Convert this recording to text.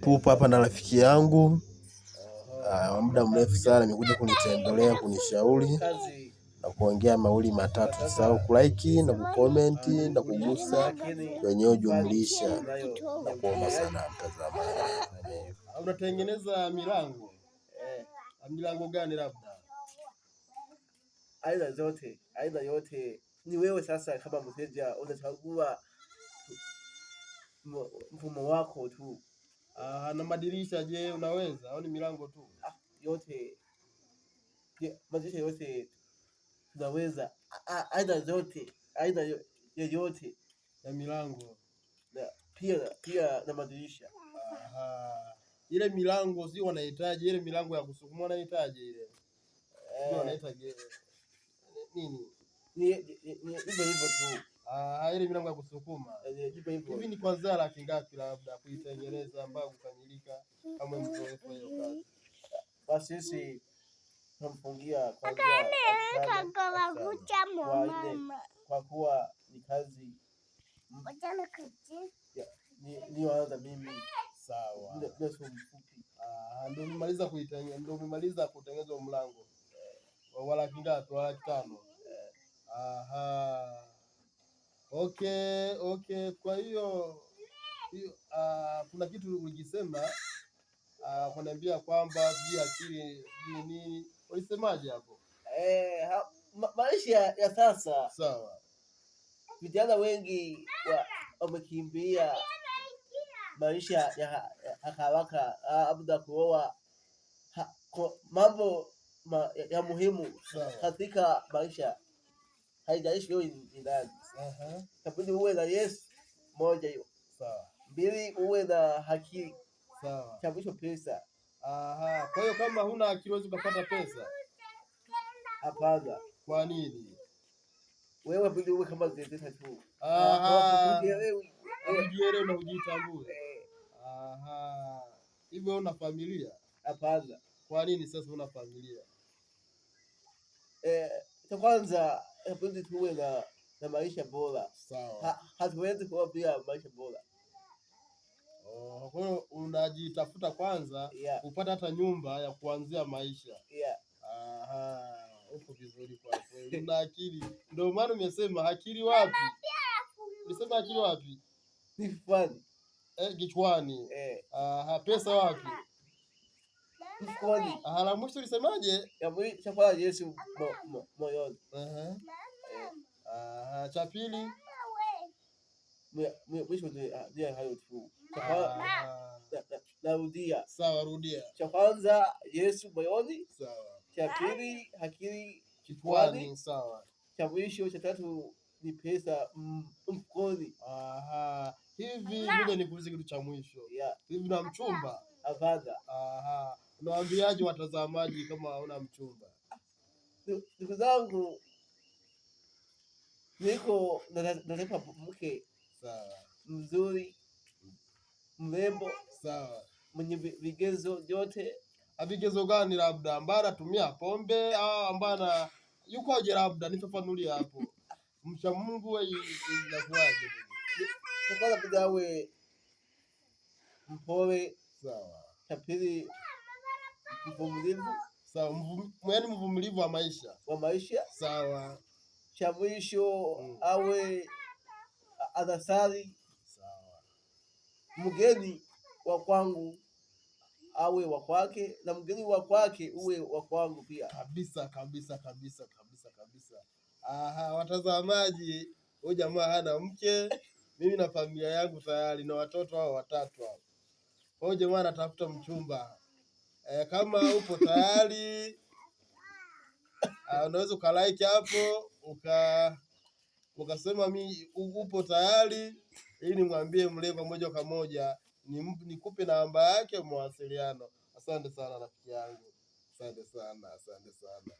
Tupo hapa na rafiki yangu wa muda mrefu sana, amekuja kunitembelea, kunishauri na kuongea mawili matatu. Usisahau kulike na kucomment na kugusa kwenye jumlisha, na kuomba sana mtazamaji. Unatengeneza milango? Milango gani labda? Aina zote, aina yote. Ni wewe sasa kama mteja unachagua mfumo wako tu. Na madirisha je, unaweza au ni milango tu? Yote. Madirisha yote tunaweza. Aina zote, aina yoyote ya milango. Pia na madirisha. Ile milango sio wanahitaji ile milango ya kusukuma, wanahitaji ile. Sio wanahitaji nini? Ni hivyo tu. Ile milango ya kusukuma. Hivi ni kwanza laki ngapi labda kuitengeneza ambayo kukamilika kama mzoefu hiyo kazi? Basi sisi tunamfungia kwa kuwa ni kazi ni waanza mimi. Sawa. Ndio mfupi. Ndio nimaliza kuitengeneza, ndio nimaliza kutengeneza mlango. Wa laki ngapi? Wa laki 5. Okay. Kwa hiyo kuna kitu ulijisema kuniambia kwamba sijui akili nini. Ulisemaje hapo? Maisha ya sasa. Sawa. Vijana wengi wamekimbia maisha ya haraka, labda kuoa, mambo ya muhimu katika maisha. Haijalishi wewe ni nani. Kabidi uwe na Yesu, moja hiyo. Sawa. 2, uwe na akili. Sawa. Cha mwisho pesa. Kwa hiyo kama huna akili huwezi kupata pesa? Hapana. Kwa nini? Wewe bidi uwe kama zezeta tu. Ujielewe na ujitambue. Hivyo una familia? Hapana. Kwa nini sasa una familia? Cha kwanza bidi tuwe na maisha bora. Sawa. Hatuwezi kuwa bila maisha bora. Kwa hiyo unajitafuta kwanza, upata hata nyumba ya kuanzia maisha. Uko vizuri kwa kweli. Una akili. Ndio maana nimesema akili wapi? Ulisema akili wapi? Kichwani. Kichwani. Pesa wapi? Mfukoni. La mwisho ulisemaje? Ya mwisho kwa Yesu moyoni. Cha pili? Mwisho ndio hayo tu. Narudia. Sawa, rudia. Cha kwanza Yesu moyoni. Sawa. Cha pili akili kichwani. Sawa. Cha mwisho cha tatu ni pesa mfukoni. Hivi ngoja nikuulize kitu cha mwisho. Hivi na mchumba? Hapana. Unawaambiaje watazamaji kama una mchumba? Ndugu zangu, niko nataka mke. Sawa. Mzuri, mrembo. Sawa. Mwenye vigezo vyote. Vigezo gani labda? Ambaye anatumia pombe au ambaye yukoje labda? Nifafanulie hapo. Mcha Mungu inakuaje? Kwanza bidi awe mpole. Sawa. Cha pili mvumilivu. Sawa, yaani mvumilivu wa maisha. Sawa. Cha mwisho awe anasali. Sawa. Mgeni wa kwangu awe wa kwake na mgeni wa kwake uwe wa kwangu pia. Kabisa. Watazamaji, huyu jamaa hana mke, mimi na familia yangu tayari na watoto hao 3 hao. Huyu jamaa anatafuta mchumba. Kama upo tayari unaweza ukalike hapo, ukasema mimi upo tayari ili nimwambie mlengo moja kwa moja, nikupe namba yake mawasiliano. Asante sana rafiki yangu. Asante sana.